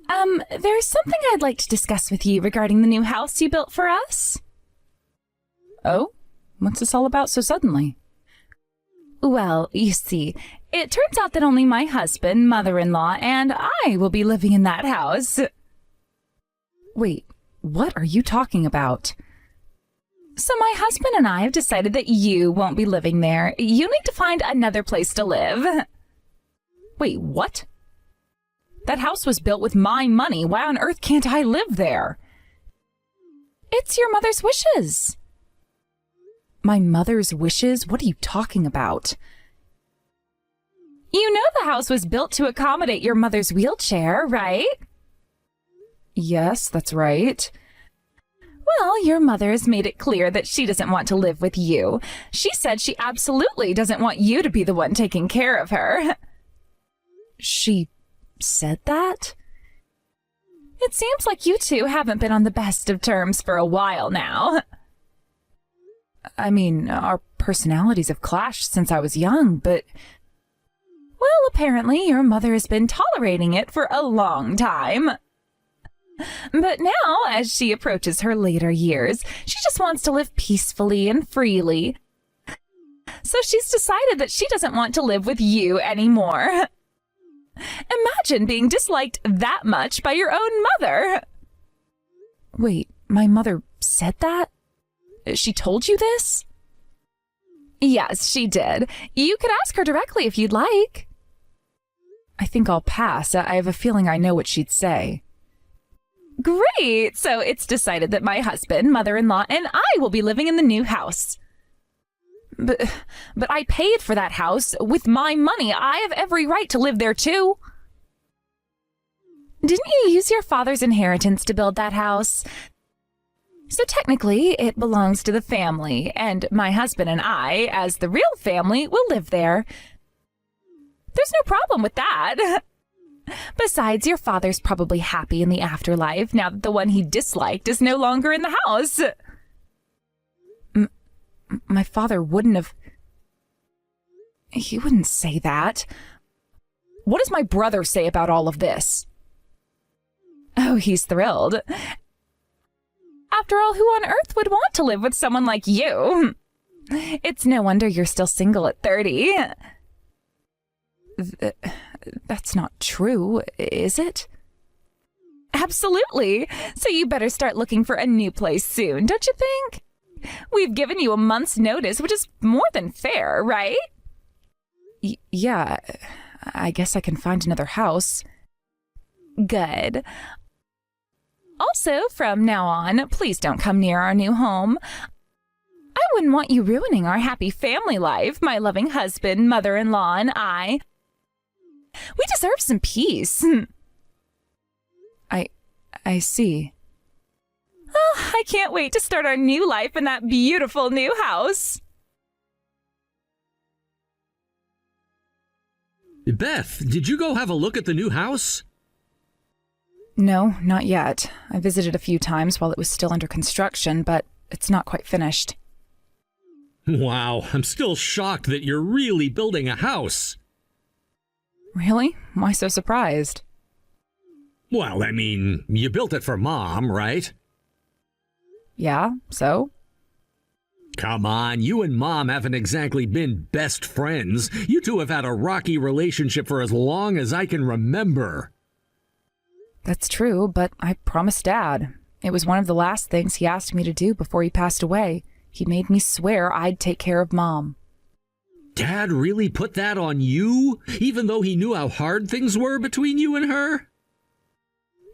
There's something I'd like to discuss with you regarding the new house you built for us. Oh? What's this all about so suddenly? Well, you see, it turns out that only my husband, mother-in-law, and I will be living in that house. Wait, what are you talking about? So my husband and I have decided that you won't be living there. You need to find another place to live. Wait, what? That house was built with my money. Why on earth can't I live there? It's your mother's wishes. My mother's wishes? What are you talking about? You know the house was built to accommodate your mother's wheelchair, right? Yes, that's right. Well, your mother has made it clear that she doesn't want to live with you. She said she absolutely doesn't want you to be the one taking care of her. She said that? It seems like you two haven't been on the best of terms for a while now. I mean, our personalities have clashed since I was young, but... Well, apparently your mother has been tolerating it for a long time. But now, as she approaches her later years, she just wants to live peacefully and freely. So she's decided that she doesn't want to live with you anymore. Imagine being disliked that much by your own mother. Wait, my mother said that? She told you this? Yes, she did. You could ask her directly if you'd like. I think I'll pass. I have a feeling I know what she'd say. Great! So it's decided that my husband, mother-in-law, and I will be living in the new house. But I paid for that house with my money. I have every right to live there too. Didn't you use your father's inheritance to build that house? So technically, it belongs to the family, and my husband and I, as the real family, will live there. There's no problem with that. Besides, your father's probably happy in the afterlife now that the one he disliked is no longer in the house. My father wouldn't have... He wouldn't say that. What does my brother say about all of this? Oh, he's thrilled. After all, who on earth would want to live with someone like you? It's no wonder you're still single at 30. That's not true, is it? Absolutely. So you better start looking for a new place soon, don't you think? We've given you a month's notice, which is more than fair, right? Yeah, I guess I can find another house. Good. Also, from now on, please don't come near our new home. I wouldn't want you ruining our happy family life, my loving husband, mother-in-law, and I. We deserve some peace. I see. Oh, I can't wait to start our new life in that beautiful new house. Beth, did you go have a look at the new house? No, not yet. I visited a few times while it was still under construction, but it's not quite finished. Wow, I'm still shocked that you're really building a house. Really? Why so surprised? Well, I mean, you built it for Mom, right? Yeah, so? Come on, you and Mom haven't exactly been best friends. You two have had a rocky relationship for as long as I can remember. That's true, but I promised Dad. It was one of the last things he asked me to do before he passed away. He made me swear I'd take care of Mom. Dad really put that on you, even though he knew how hard things were between you and her?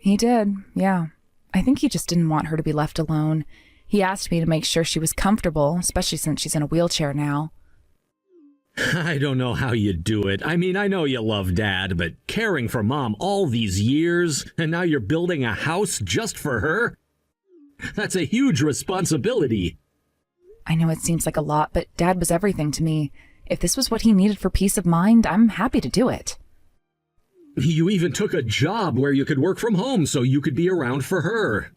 He did, yeah. I think he just didn't want her to be left alone. He asked me to make sure she was comfortable, especially since she's in a wheelchair now. I don't know how you do it. I mean, I know you love Dad, but caring for Mom all these years, and now you're building a house just for her? That's a huge responsibility. I know it seems like a lot, but Dad was everything to me. If this was what he needed for peace of mind, I'm happy to do it. You even took a job where you could work from home so you could be around for her.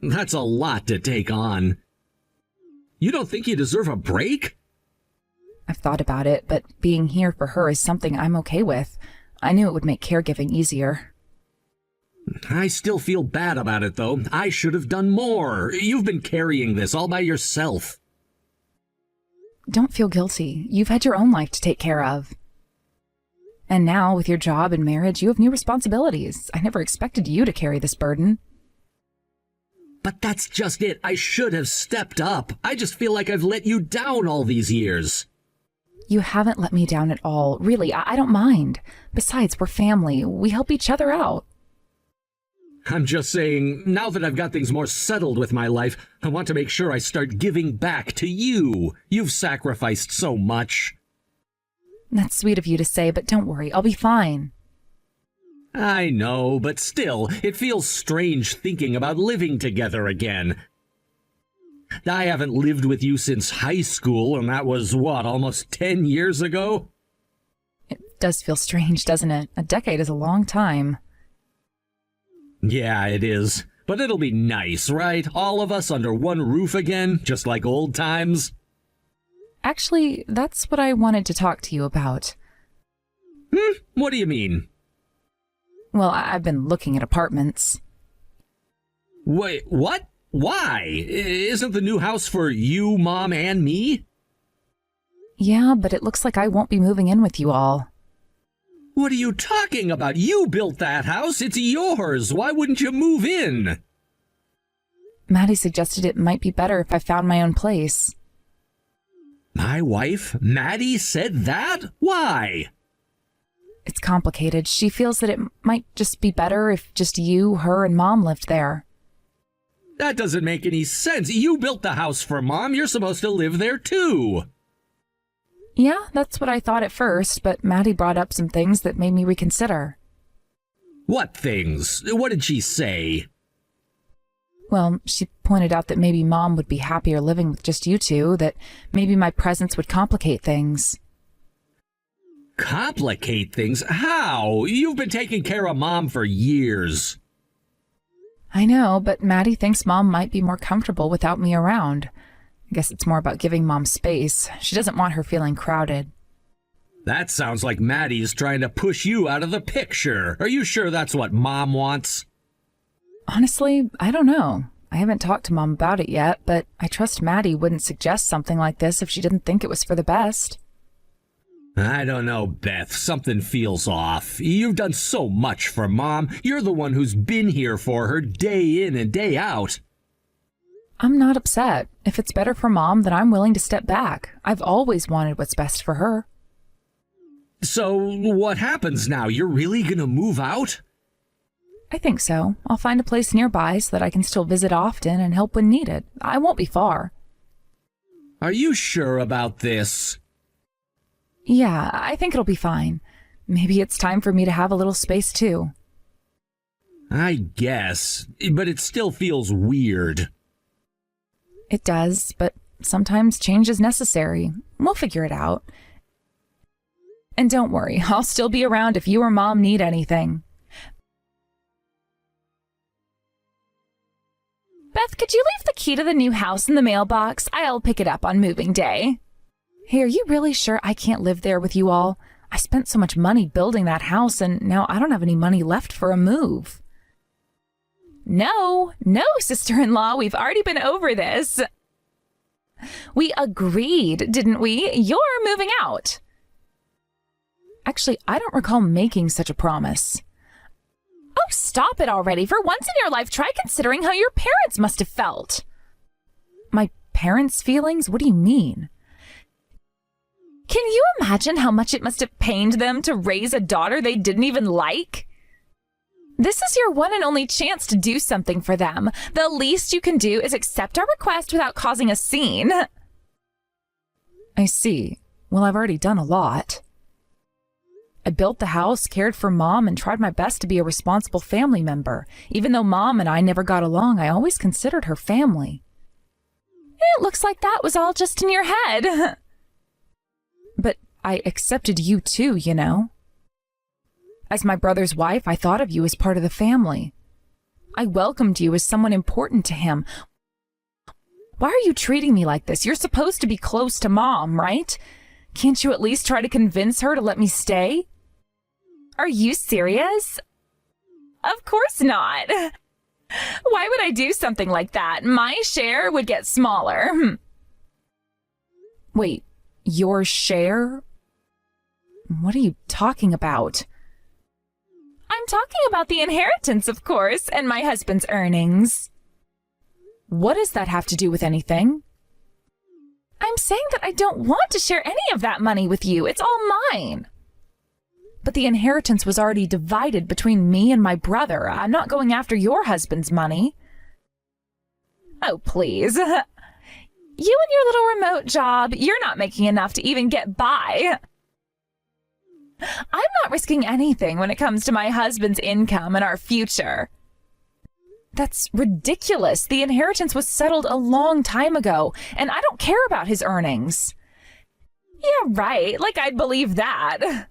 That's a lot to take on. You don't think you deserve a break? I've thought about it, but being here for her is something I'm okay with. I knew it would make caregiving easier. I still feel bad about it, though. I should have done more. You've been carrying this all by yourself. Don't feel guilty. You've had your own life to take care of. And now, with your job and marriage, you have new responsibilities. I never expected you to carry this burden. But that's just it. I should have stepped up. I just feel like I've let you down all these years. You haven't let me down at all. Really, I don't mind. Besides, we're family. We help each other out. I'm just saying, now that I've got things more settled with my life, I want to make sure I start giving back to you. You've sacrificed so much. That's sweet of you to say, but don't worry, I'll be fine. I know, but still, it feels strange thinking about living together again. I haven't lived with you since high school, and that was, almost 10 years ago? It does feel strange, doesn't it? A decade is a long time. Yeah, it is. But it'll be nice, right? All of us under one roof again, just like old times. Actually, that's what I wanted to talk to you about. What do you mean? Well, I've been looking at apartments. Wait, what? Why? Isn't the new house for you, Mom, and me? Yeah, but it looks like I won't be moving in with you all. What are you talking about? You built that house. It's yours. Why wouldn't you move in? Maddie suggested it might be better if I found my own place. My wife, Maddie, said that? Why? It's complicated. She feels that it might just be better if just you, her, and Mom lived there. That doesn't make any sense. You built the house for Mom. You're supposed to live there, too. Yeah, that's what I thought at first, but Maddie brought up some things that made me reconsider. What things? What did she say? Well, she pointed out that maybe Mom would be happier living with just you two, that maybe my presence would complicate things. Complicate things? How? You've been taking care of Mom for years. I know, but Maddie thinks Mom might be more comfortable without me around. I guess it's more about giving Mom space. She doesn't want her feeling crowded. That sounds like Maddie's trying to push you out of the picture. Are you sure that's what Mom wants? Honestly, I don't know. I haven't talked to Mom about it yet, but I trust Maddie wouldn't suggest something like this if she didn't think it was for the best. I don't know, Beth. Something feels off. You've done so much for Mom. You're the one who's been here for her day in and day out. I'm not upset. If it's better for Mom, then I'm willing to step back. I've always wanted what's best for her. So, what happens now? You're really gonna move out? I think so. I'll find a place nearby so that I can still visit often and help when needed. I won't be far. Are you sure about this? Yeah, I think it'll be fine. Maybe it's time for me to have a little space too. I guess, but it still feels weird. It does, but sometimes change is necessary. We'll figure it out. And don't worry, I'll still be around if you or Mom need anything. Beth, could you leave the key to the new house in the mailbox? I'll pick it up on moving day. Hey, are you really sure I can't live there with you all? I spent so much money building that house, and now I don't have any money left for a move. No, sister-in-law, we've already been over this. We agreed, didn't we? You're moving out. Actually, I don't recall making such a promise. Oh, stop it already. For once in your life, try considering how your parents must have felt. My parents' feelings? What do you mean? Can you imagine how much it must have pained them to raise a daughter they didn't even like? This is your one and only chance to do something for them. The least you can do is accept our request without causing a scene. I see. Well, I've already done a lot. I built the house, cared for Mom, and tried my best to be a responsible family member. Even though Mom and I never got along, I always considered her family. It looks like that was all just in your head. But I accepted you too, you know. As my brother's wife, I thought of you as part of the family. I welcomed you as someone important to him. Why are you treating me like this? You're supposed to be close to Mom, right? Can't you at least try to convince her to let me stay? Are you serious? Of course not. Why would I do something like that? My share would get smaller. Wait, your share? What are you talking about? I'm talking about the inheritance, of course, and my husband's earnings. What does that have to do with anything? I'm saying that I don't want to share any of that money with you. It's all mine. But the inheritance was already divided between me and my brother. I'm not going after your husband's money. Oh, please. You and your little remote job, you're not making enough to even get by. I'm not risking anything when it comes to my husband's income and our future. That's ridiculous. The inheritance was settled a long time ago, and I don't care about his earnings. Yeah, right. Like I'd believe that.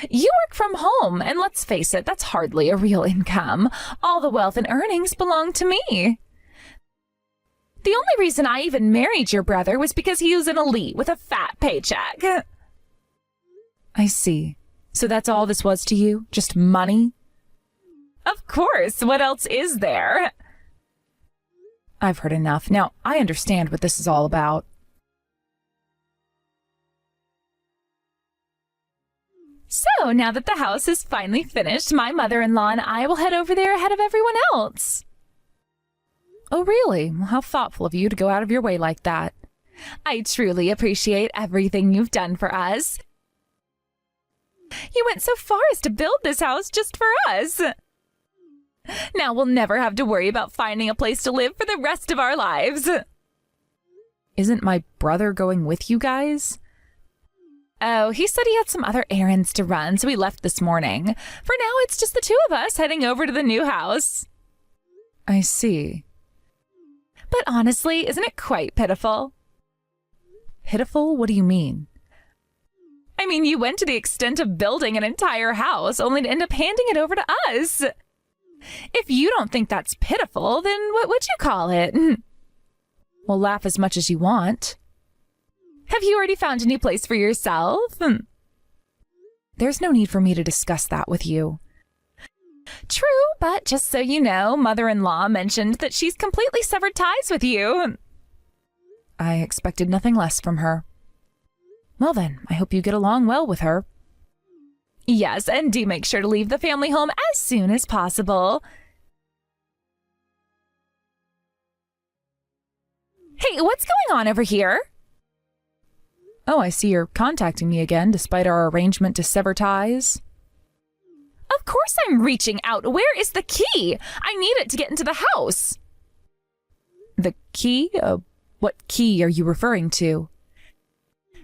You work from home, and let's face it, that's hardly a real income. All the wealth and earnings belong to me. The only reason I even married your brother was because he was an elite with a fat paycheck. I see. So that's all this was to you? Just money? Of course. What else is there? I've heard enough. Now, I understand what this is all about. So, now that the house is finally finished, my mother-in-law and I will head over there ahead of everyone else. Oh, really? Well, how thoughtful of you to go out of your way like that. I truly appreciate everything you've done for us. You went so far as to build this house just for us. Now we'll never have to worry about finding a place to live for the rest of our lives. Isn't my brother going with you guys? Oh, he said he had some other errands to run, so he left this morning. For now, it's just the two of us heading over to the new house. I see. But honestly, isn't it quite pitiful? Pitiful? What do you mean? I mean, you went to the extent of building an entire house, only to end up handing it over to us. If you don't think that's pitiful, then what would you call it? Well, laugh as much as you want. Have you already found a new place for yourself? There's no need for me to discuss that with you. True, but just so you know, mother-in-law mentioned that she's completely severed ties with you. I expected nothing less from her. Well then, I hope you get along well with her. Yes, and do make sure to leave the family home as soon as possible. Hey, what's going on over here? Oh, I see you're contacting me again, despite our arrangement to sever ties. Of course I'm reaching out. Where is the key? I need it to get into the house. The key? What key are you referring to?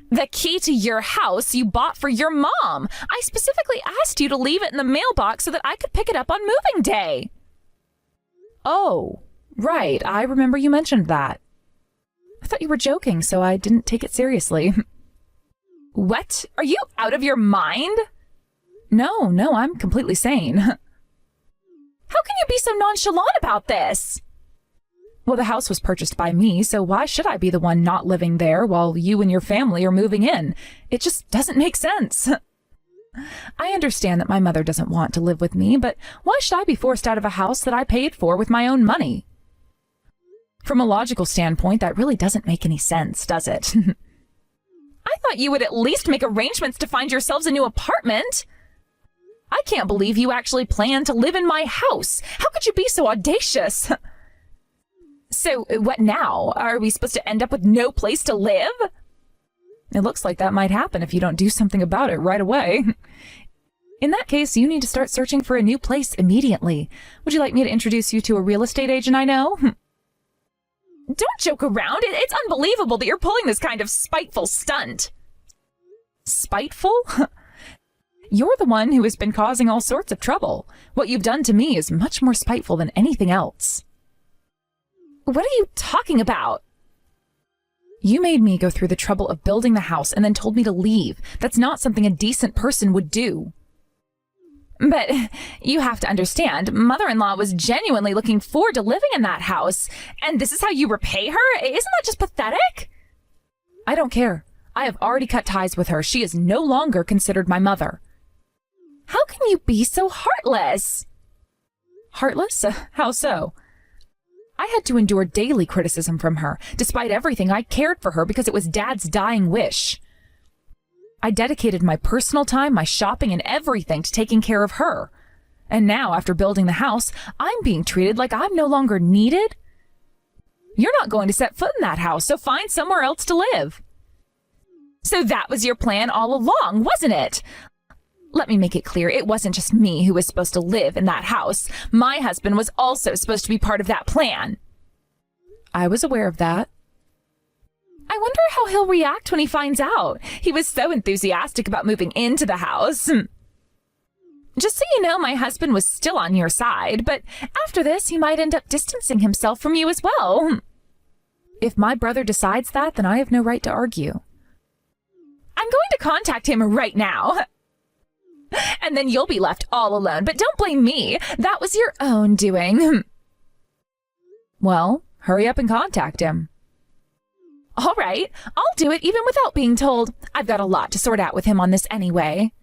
The key to your house you bought for your mom. I specifically asked you to leave it in the mailbox so that I could pick it up on moving day. Oh, right. I remember you mentioned that. I thought you were joking, so I didn't take it seriously. What? Are you out of your mind? No, I'm completely sane. How can you be so nonchalant about this? Well, the house was purchased by me, so why should I be the one not living there while you and your family are moving in? It just doesn't make sense. I understand that my mother doesn't want to live with me, but why should I be forced out of a house that I paid for with my own money? From a logical standpoint, that really doesn't make any sense, does it? I thought you would at least make arrangements to find yourselves a new apartment. I can't believe you actually plan to live in my house. How could you be so audacious? So, what now? Are we supposed to end up with no place to live? It looks like that might happen if you don't do something about it right away. In that case, you need to start searching for a new place immediately. Would you like me to introduce you to a real estate agent I know? Don't joke around. It's unbelievable that you're pulling this kind of spiteful stunt. Spiteful? You're the one who has been causing all sorts of trouble. What you've done to me is much more spiteful than anything else. What are you talking about? You made me go through the trouble of building the house and then told me to leave. That's not something a decent person would do. But you have to understand, mother-in-law was genuinely looking forward to living in that house, and this is how you repay her? Isn't that just pathetic? I don't care. I have already cut ties with her. She is no longer considered my mother. How can you be so heartless? Heartless? How so? I had to endure daily criticism from her. Despite everything, I cared for her because it was Dad's dying wish. I dedicated my personal time, my shopping, and everything to taking care of her. And now, after building the house, I'm being treated like I'm no longer needed? You're not going to set foot in that house, so find somewhere else to live. So that was your plan all along, wasn't it? Let me make it clear, it wasn't just me who was supposed to live in that house. My husband was also supposed to be part of that plan. I was aware of that. I wonder how he'll react when he finds out. He was so enthusiastic about moving into the house. Just so you know, my husband was still on your side, but after this, he might end up distancing himself from you as well. If my brother decides that, then I have no right to argue. I'm going to contact him right now. And then you'll be left all alone, but don't blame me. That was your own doing. Well, hurry up and contact him. All right, I'll do it even without being told. I've got a lot to sort out with him on this anyway.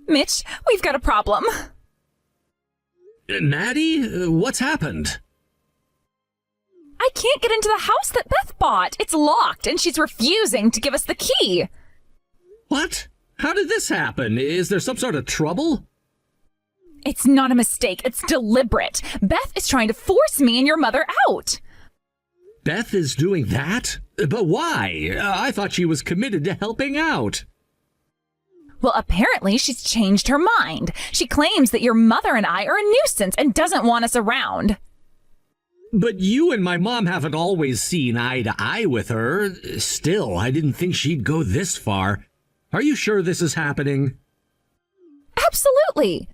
Mitch, we've got a problem. Maddie, what's happened? I can't get into the house that Beth bought. It's locked, and she's refusing to give us the key. What? How did this happen? Is there some sort of trouble? It's not a mistake. It's deliberate. Beth is trying to force me and your mother out. Beth is doing that? But why? I thought she was committed to helping out. Well, apparently she's changed her mind. She claims that your mother and I are a nuisance and doesn't want us around. But you and my mom haven't always seen eye to eye with her. Still, I didn't think she'd go this far. Are you sure this is happening? Absolutely.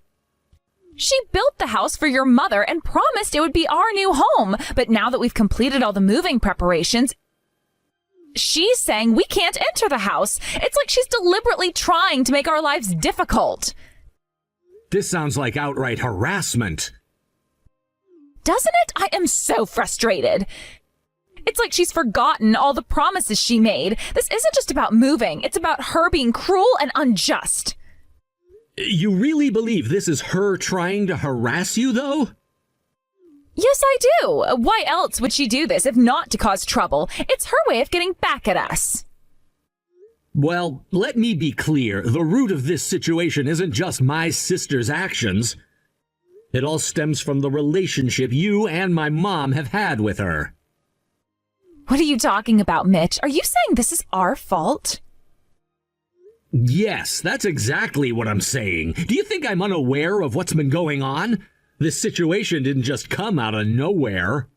She built the house for your mother and promised it would be our new home. But now that we've completed all the moving preparations, she's saying we can't enter the house. It's like she's deliberately trying to make our lives difficult. This sounds like outright harassment. Doesn't it? I am so frustrated. It's like she's forgotten all the promises she made. This isn't just about moving. It's about her being cruel and unjust. You really believe this is her trying to harass you, though? Yes, I do. Why else would she do this if not to cause trouble? It's her way of getting back at us. Well, let me be clear. The root of this situation isn't just my sister's actions. It all stems from the relationship you and my mom have had with her. What are you talking about, Mitch? Are you saying this is our fault? Yes, that's exactly what I'm saying. Do you think I'm unaware of what's been going on? This situation didn't just come out of nowhere.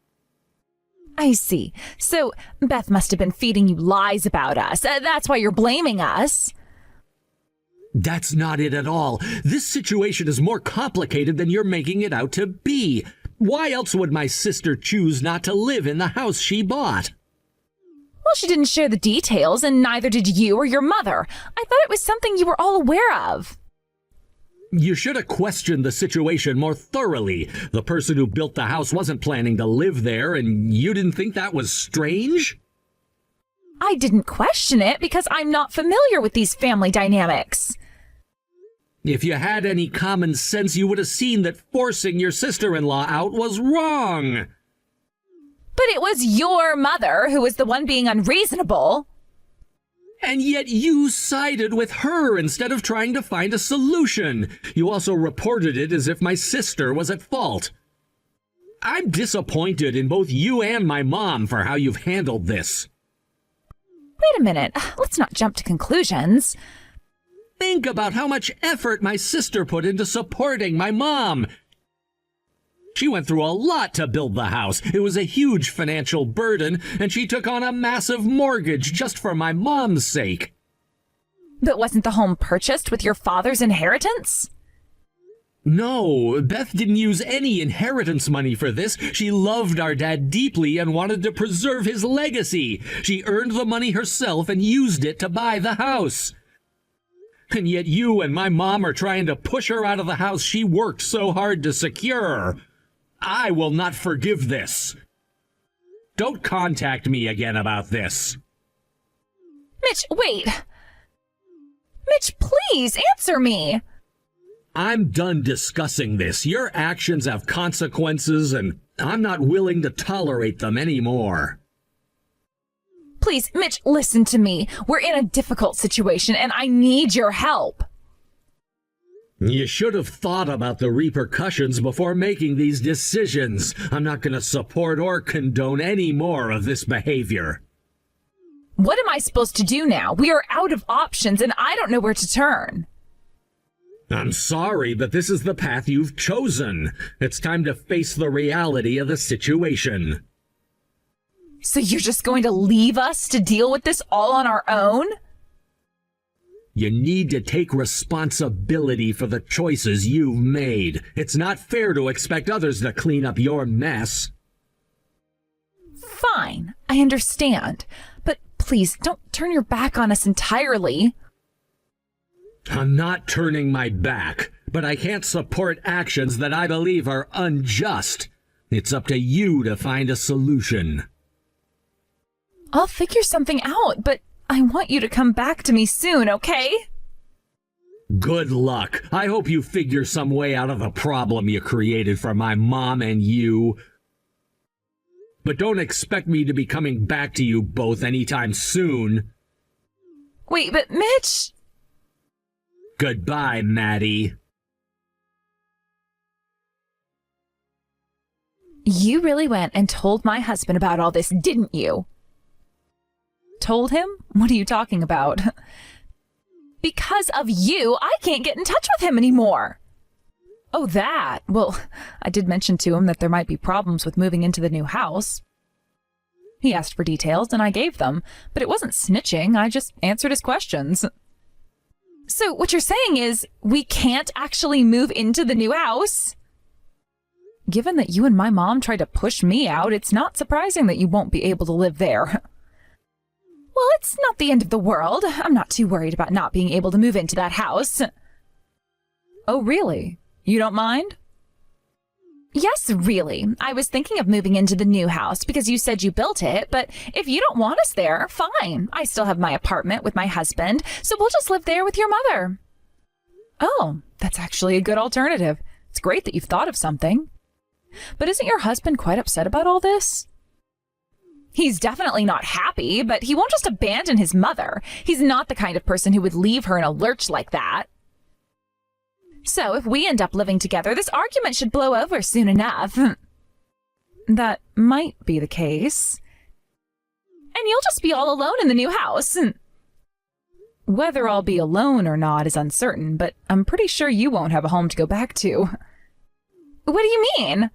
I see. So Beth must have been feeding you lies about us. That's why you're blaming us. That's not it at all. This situation is more complicated than you're making it out to be. Why else would my sister choose not to live in the house she bought? Well, she didn't share the details, and neither did you or your mother. I thought it was something you were all aware of. You should have questioned the situation more thoroughly. The person who built the house wasn't planning to live there, and you didn't think that was strange? I didn't question it because I'm not familiar with these family dynamics. If you had any common sense, you would have seen that forcing your sister-in-law out was wrong. But it was your mother who was the one being unreasonable. And yet you sided with her instead of trying to find a solution. You also reported it as if my sister was at fault. I'm disappointed in both you and my mom for how you've handled this. Wait a minute. Let's not jump to conclusions. Think about how much effort my sister put into supporting my mom. She went through a lot to build the house. It was a huge financial burden, and she took on a massive mortgage just for my mom's sake. But wasn't the home purchased with your father's inheritance? No, Beth didn't use any inheritance money for this. She loved our dad deeply and wanted to preserve his legacy. She earned the money herself and used it to buy the house. And yet you and my mom are trying to push her out of the house she worked so hard to secure. I will not forgive this. Don't contact me again about this. Mitch, wait. Mitch, please answer me. I'm done discussing this. Your actions have consequences, and I'm not willing to tolerate them anymore. Please, Mitch, listen to me. We're in a difficult situation, and I need your help. You should have thought about the repercussions before making these decisions. I'm not going to support or condone any more of this behavior. What am I supposed to do now? We are out of options, and I don't know where to turn. I'm sorry, but this is the path you've chosen. It's time to face the reality of the situation. So you're just going to leave us to deal with this all on our own? You need to take responsibility for the choices you've made. It's not fair to expect others to clean up your mess. Fine, I understand. But please, don't turn your back on us entirely. I'm not turning my back, but I can't support actions that I believe are unjust. It's up to you to find a solution. I'll figure something out, but I want you to come back to me soon, okay? Good luck. I hope you figure some way out of the problem you created for my mom and you. But don't expect me to be coming back to you both anytime soon. Wait, but Mitch... Goodbye, Maddie. You really went and told my husband about all this, didn't you? Told him? What are you talking about? Because of you, I can't get in touch with him anymore. Oh, that. Well, I did mention to him that there might be problems with moving into the new house. He asked for details, and I gave them, but it wasn't snitching. I just answered his questions. So what you're saying is we can't actually move into the new house? Given that you and my mom tried to push me out, it's not surprising that you won't be able to live there. Well, it's not the end of the world. I'm not too worried about not being able to move into that house. Oh, really? You don't mind? Yes, really. I was thinking of moving into the new house because you said you built it, but if you don't want us there, fine. I still have my apartment with my husband, so we'll just live there with your mother. Oh, that's actually a good alternative. It's great that you've thought of something. But isn't your husband quite upset about all this? He's definitely not happy, but he won't just abandon his mother. He's not the kind of person who would leave her in a lurch like that. So if we end up living together, this argument should blow over soon enough. That might be the case. And you'll just be all alone in the new house. Whether I'll be alone or not is uncertain, but I'm pretty sure you won't have a home to go back to. What do you mean?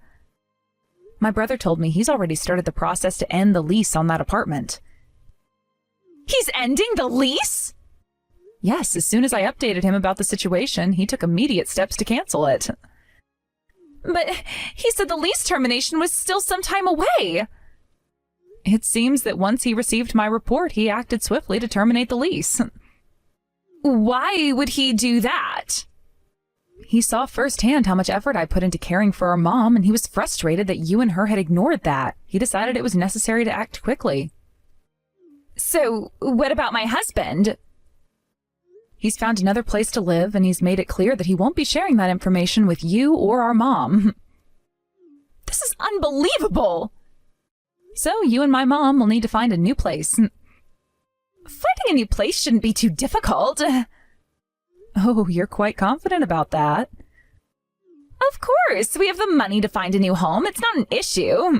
My brother told me he's already started the process to end the lease on that apartment. He's ending the lease? Yes, as soon as I updated him about the situation, he took immediate steps to cancel it. But he said the lease termination was still some time away. It seems that once he received my report, he acted swiftly to terminate the lease. Why would he do that? He saw firsthand how much effort I put into caring for our mom, and he was frustrated that you and her had ignored that. He decided it was necessary to act quickly. So, what about my husband? He's found another place to live, and he's made it clear that he won't be sharing that information with you or our mom. This is unbelievable! So, you and my mom will need to find a new place. Finding a new place shouldn't be too difficult. Oh, you're quite confident about that. Of course, we have the money to find a new home. It's not an issue.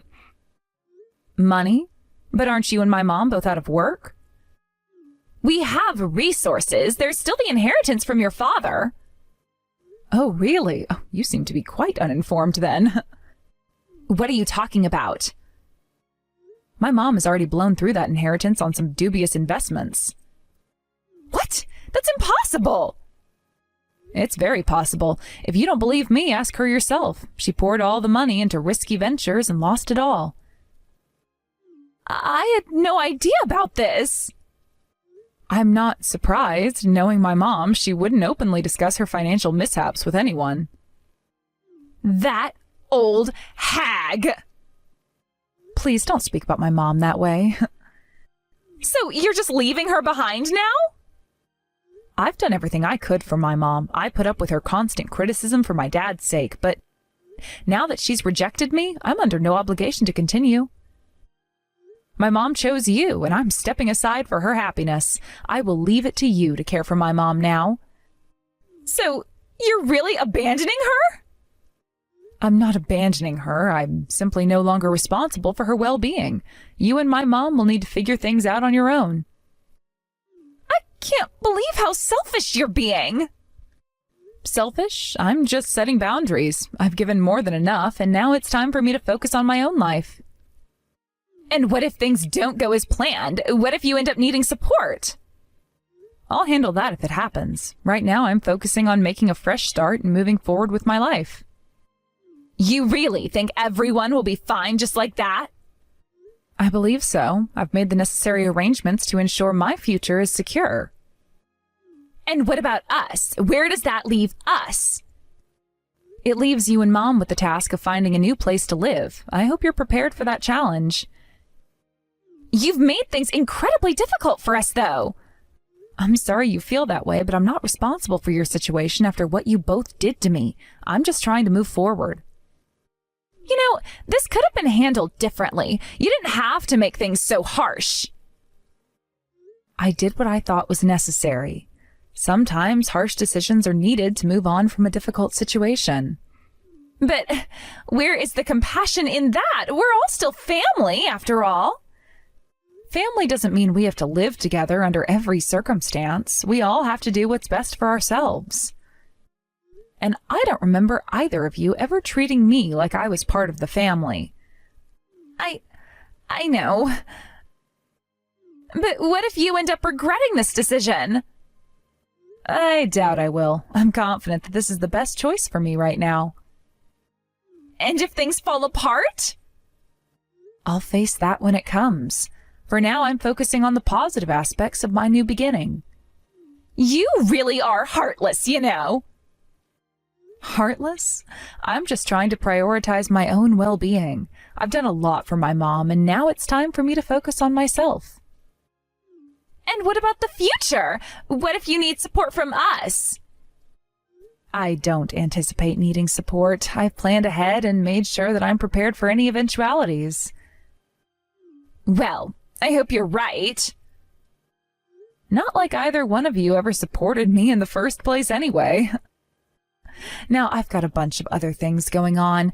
Money? But aren't you and my mom both out of work? We have resources. There's still the inheritance from your father. Oh, really? Oh, you seem to be quite uninformed then. What are you talking about? My mom has already blown through that inheritance on some dubious investments. What? That's impossible! It's very possible. If you don't believe me, ask her yourself. She poured all the money into risky ventures and lost it all. I had no idea about this. I'm not surprised. Knowing my mom, she wouldn't openly discuss her financial mishaps with anyone. That old hag! Please don't speak about my mom that way. So you're just leaving her behind now? I've done everything I could for my mom. I put up with her constant criticism for my dad's sake, but now that she's rejected me, I'm under no obligation to continue. My mom chose you, and I'm stepping aside for her happiness. I will leave it to you to care for my mom now. So, you're really abandoning her? I'm not abandoning her. I'm simply no longer responsible for her well-being. You and my mom will need to figure things out on your own. I can't believe how selfish you're being. Selfish? I'm just setting boundaries. I've given more than enough, and now it's time for me to focus on my own life. And what if things don't go as planned? What if you end up needing support? I'll handle that if it happens. Right now, I'm focusing on making a fresh start and moving forward with my life. You really think everyone will be fine just like that? I believe so. I've made the necessary arrangements to ensure my future is secure. And what about us? Where does that leave us? It leaves you and Mom with the task of finding a new place to live. I hope you're prepared for that challenge. You've made things incredibly difficult for us, though. I'm sorry you feel that way, but I'm not responsible for your situation after what you both did to me. I'm just trying to move forward. You know, this could have been handled differently. You didn't have to make things so harsh. I did what I thought was necessary. Sometimes harsh decisions are needed to move on from a difficult situation. But where is the compassion in that? We're all still family, after all. Family doesn't mean we have to live together under every circumstance. We all have to do what's best for ourselves. And I don't remember either of you ever treating me like I was part of the family. I know. But what if you end up regretting this decision? I doubt I will. I'm confident that this is the best choice for me right now. And if things fall apart? I'll face that when it comes. For now, I'm focusing on the positive aspects of my new beginning. You really are heartless, you know. Heartless? I'm just trying to prioritize my own well-being. I've done a lot for my mom, and now it's time for me to focus on myself. And what about the future? What if you need support from us? I don't anticipate needing support. I've planned ahead and made sure that I'm prepared for any eventualities. Well, I hope you're right. Not like either one of you ever supported me in the first place anyway. Now, I've got a bunch of other things going on.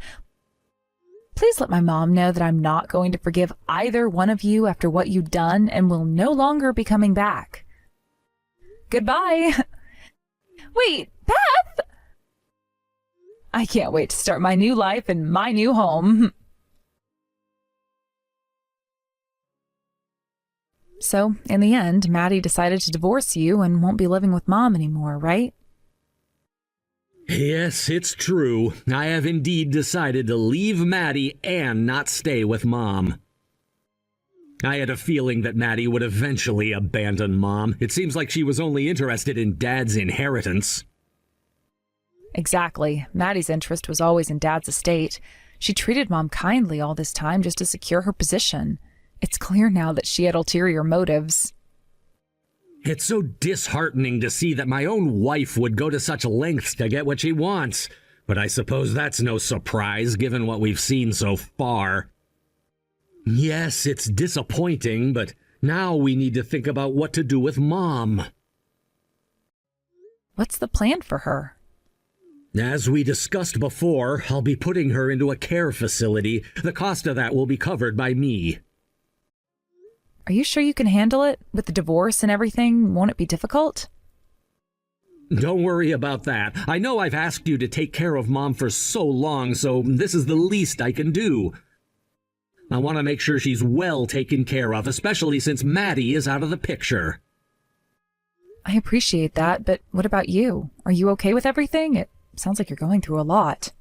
Please let my mom know that I'm not going to forgive either one of you after what you've done and will no longer be coming back. Goodbye. Wait, Beth! I can't wait to start my new life in my new home. So, in the end, Maddie decided to divorce you and won't be living with Mom anymore, right? Yes, it's true. I have indeed decided to leave Maddie and not stay with Mom. I had a feeling that Maddie would eventually abandon Mom. It seems like she was only interested in Dad's inheritance. Exactly. Maddie's interest was always in Dad's estate. She treated Mom kindly all this time just to secure her position. It's clear now that she had ulterior motives. It's so disheartening to see that my own wife would go to such lengths to get what she wants, but I suppose that's no surprise given what we've seen so far. Yes, it's disappointing, but now we need to think about what to do with Mom. What's the plan for her? As we discussed before, I'll be putting her into a care facility. The cost of that will be covered by me. Are you sure you can handle it? With the divorce and everything, won't it be difficult? Don't worry about that. I know I've asked you to take care of Mom for so long, so this is the least I can do. I want to make sure she's well taken care of, especially since Maddie is out of the picture. I appreciate that, but what about you? Are you okay with everything? It sounds like you're going through a lot.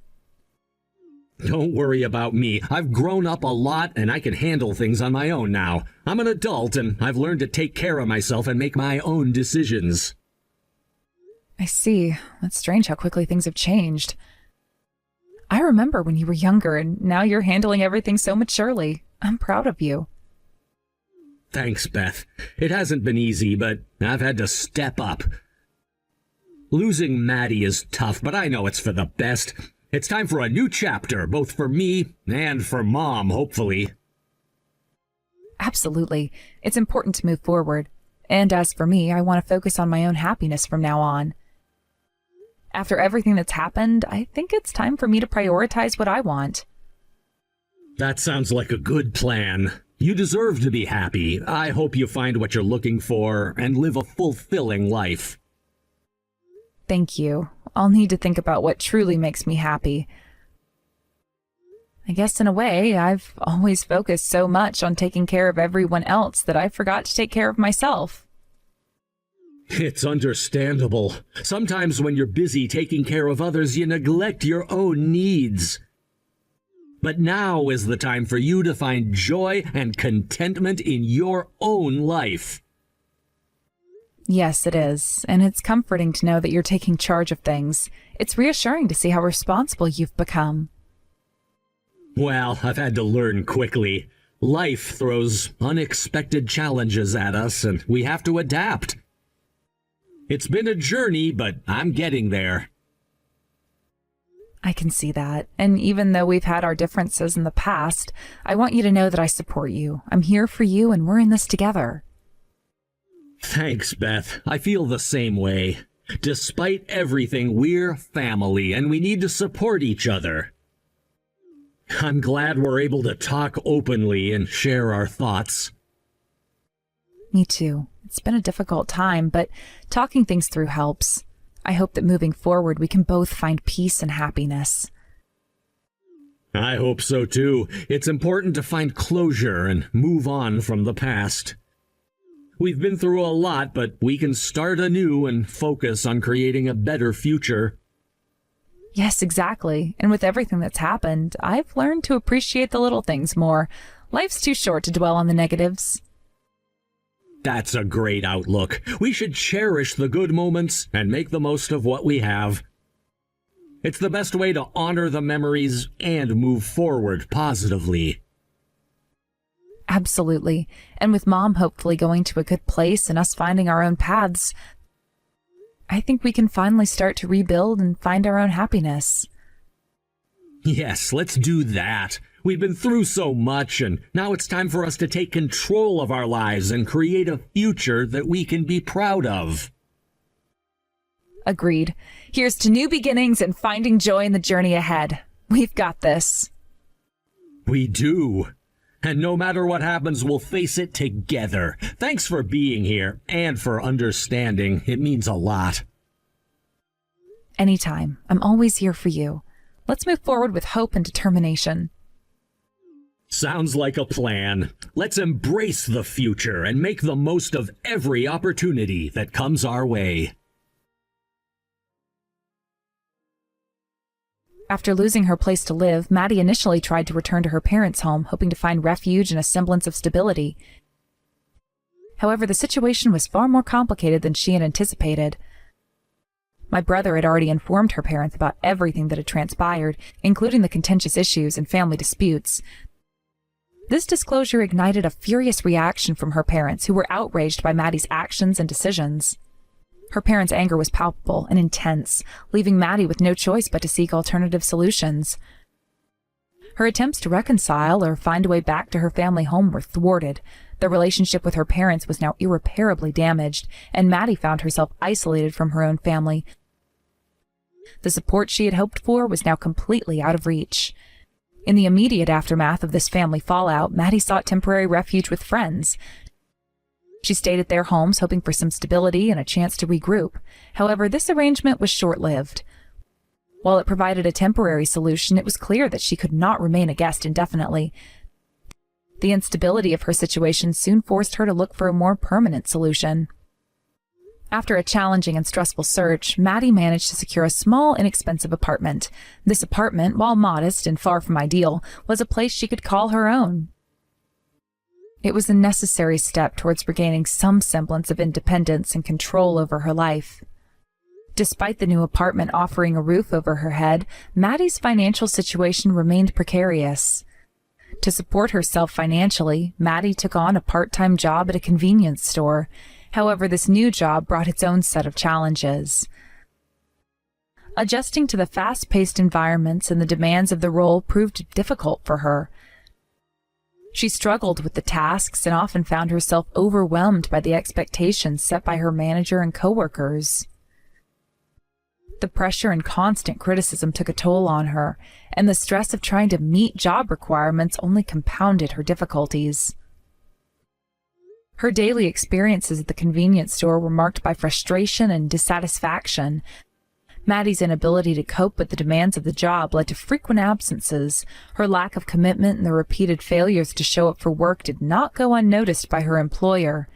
Don't worry about me. I've grown up a lot and I can handle things on my own now. I'm an adult and I've learned to take care of myself and make my own decisions. I see. That's strange how quickly things have changed. I remember when you were younger and now you're handling everything so maturely. I'm proud of you. Thanks, Beth. It hasn't been easy, but I've had to step up. Losing Maddie is tough, but I know it's for the best. It's time for a new chapter, both for me and for Mom, hopefully. Absolutely. It's important to move forward. And as for me, I want to focus on my own happiness from now on. After everything that's happened, I think it's time for me to prioritize what I want. That sounds like a good plan. You deserve to be happy. I hope you find what you're looking for and live a fulfilling life. Thank you. I'll need to think about what truly makes me happy. I guess in a way, I've always focused so much on taking care of everyone else that I forgot to take care of myself. It's understandable. Sometimes when you're busy taking care of others, you neglect your own needs. But now is the time for you to find joy and contentment in your own life. Yes, it is, and it's comforting to know that you're taking charge of things. It's reassuring to see how responsible you've become. Well, I've had to learn quickly. Life throws unexpected challenges at us, and we have to adapt. It's been a journey, but I'm getting there. I can see that, and even though we've had our differences in the past, I want you to know that I support you. I'm here for you, and we're in this together. Thanks, Beth. I feel the same way. Despite everything, we're family, and we need to support each other. I'm glad we're able to talk openly and share our thoughts. Me too. It's been a difficult time, but talking things through helps. I hope that moving forward we can both find peace and happiness. I hope so too. It's important to find closure and move on from the past. We've been through a lot, but we can start anew and focus on creating a better future. Yes, exactly. And with everything that's happened, I've learned to appreciate the little things more. Life's too short to dwell on the negatives. That's a great outlook. We should cherish the good moments and make the most of what we have. It's the best way to honor the memories and move forward positively. Absolutely. And with Mom hopefully going to a good place and us finding our own paths, I think we can finally start to rebuild and find our own happiness. Yes, let's do that. We've been through so much, and now it's time for us to take control of our lives and create a future that we can be proud of. Agreed. Here's to new beginnings and finding joy in the journey ahead. We've got this. We do. And no matter what happens, we'll face it together. Thanks for being here and for understanding. It means a lot. Anytime. I'm always here for you. Let's move forward with hope and determination. Sounds like a plan. Let's embrace the future and make the most of every opportunity that comes our way. After losing her place to live, Maddie initially tried to return to her parents' home, hoping to find refuge and a semblance of stability. However, the situation was far more complicated than she had anticipated. My brother had already informed her parents about everything that had transpired, including the contentious issues and family disputes. This disclosure ignited a furious reaction from her parents, who were outraged by Maddie's actions and decisions. Her parents' anger was palpable and intense, leaving Maddie with no choice but to seek alternative solutions. Her attempts to reconcile or find a way back to her family home were thwarted. The relationship with her parents was now irreparably damaged, and Maddie found herself isolated from her own family. The support she had hoped for was now completely out of reach. In the immediate aftermath of this family fallout, Maddie sought temporary refuge with friends. She stayed at their homes, hoping for some stability and a chance to regroup. However, this arrangement was short-lived. While it provided a temporary solution, it was clear that she could not remain a guest indefinitely. The instability of her situation soon forced her to look for a more permanent solution. After a challenging and stressful search, Maddie managed to secure a small, inexpensive apartment. This apartment, while modest and far from ideal, was a place she could call her own. It was a necessary step towards regaining some semblance of independence and control over her life. Despite the new apartment offering a roof over her head, Maddie's financial situation remained precarious. To support herself financially, Maddie took on a part-time job at a convenience store. However, this new job brought its own set of challenges. Adjusting to the fast-paced environments and the demands of the role proved difficult for her. She struggled with the tasks and often found herself overwhelmed by the expectations set by her manager and coworkers. The pressure and constant criticism took a toll on her, and the stress of trying to meet job requirements only compounded her difficulties. Her daily experiences at the convenience store were marked by frustration and dissatisfaction. Maddie's inability to cope with the demands of the job led to frequent absences. Her lack of commitment and the repeated failures to show up for work did not go unnoticed by her employer.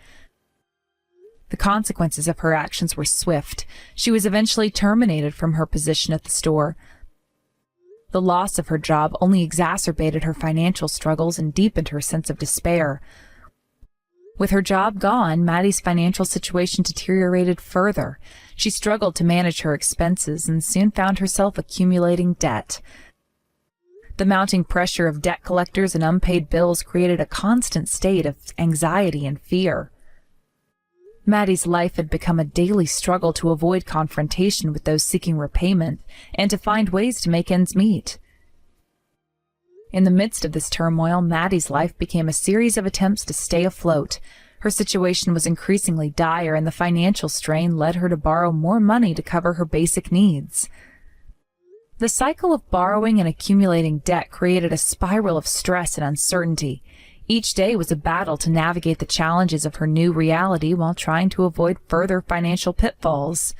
The consequences of her actions were swift. She was eventually terminated from her position at the store. The loss of her job only exacerbated her financial struggles and deepened her sense of despair. With her job gone, Maddie's financial situation deteriorated further. She struggled to manage her expenses and soon found herself accumulating debt. The mounting pressure of debt collectors and unpaid bills created a constant state of anxiety and fear. Maddie's life had become a daily struggle to avoid confrontation with those seeking repayment and to find ways to make ends meet. In the midst of this turmoil, Maddie's life became a series of attempts to stay afloat. Her situation was increasingly dire, and the financial strain led her to borrow more money to cover her basic needs. The cycle of borrowing and accumulating debt created a spiral of stress and uncertainty. Each day was a battle to navigate the challenges of her new reality while trying to avoid further financial pitfalls.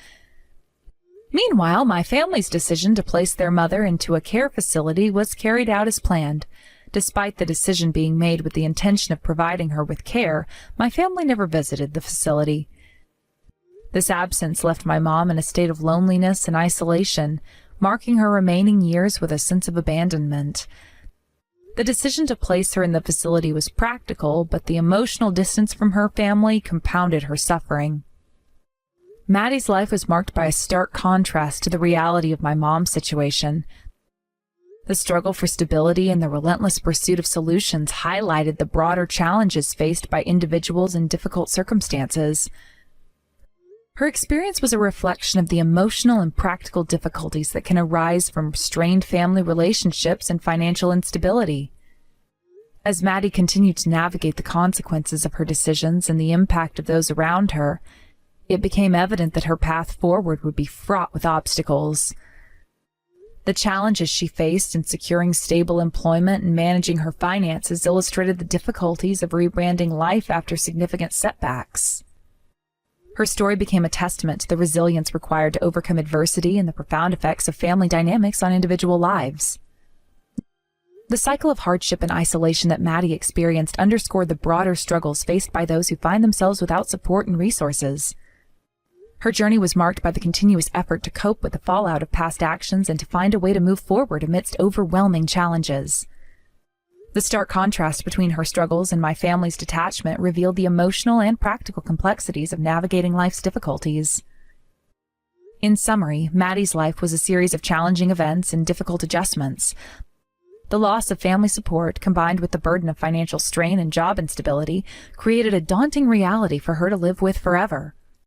Meanwhile, my family's decision to place their mother into a care facility was carried out as planned. Despite the decision being made with the intention of providing her with care, my family never visited the facility. This absence left my mom in a state of loneliness and isolation, marking her remaining years with a sense of abandonment. The decision to place her in the facility was practical, but the emotional distance from her family compounded her suffering. Maddie's life was marked by a stark contrast to the reality of my mom's situation. The struggle for stability and the relentless pursuit of solutions highlighted the broader challenges faced by individuals in difficult circumstances. Her experience was a reflection of the emotional and practical difficulties that can arise from strained family relationships and financial instability. As Maddie continued to navigate the consequences of her decisions and the impact of those around her, it became evident that her path forward would be fraught with obstacles. The challenges she faced in securing stable employment and managing her finances illustrated the difficulties of rebranding life after significant setbacks. Her story became a testament to the resilience required to overcome adversity and the profound effects of family dynamics on individual lives. The cycle of hardship and isolation that Maddie experienced underscored the broader struggles faced by those who find themselves without support and resources. Her journey was marked by the continuous effort to cope with the fallout of past actions and to find a way to move forward amidst overwhelming challenges. The stark contrast between her struggles and my family's detachment revealed the emotional and practical complexities of navigating life's difficulties. In summary, Maddie's life was a series of challenging events and difficult adjustments. The loss of family support, combined with the burden of financial strain and job instability, created a daunting reality for her to live with forever.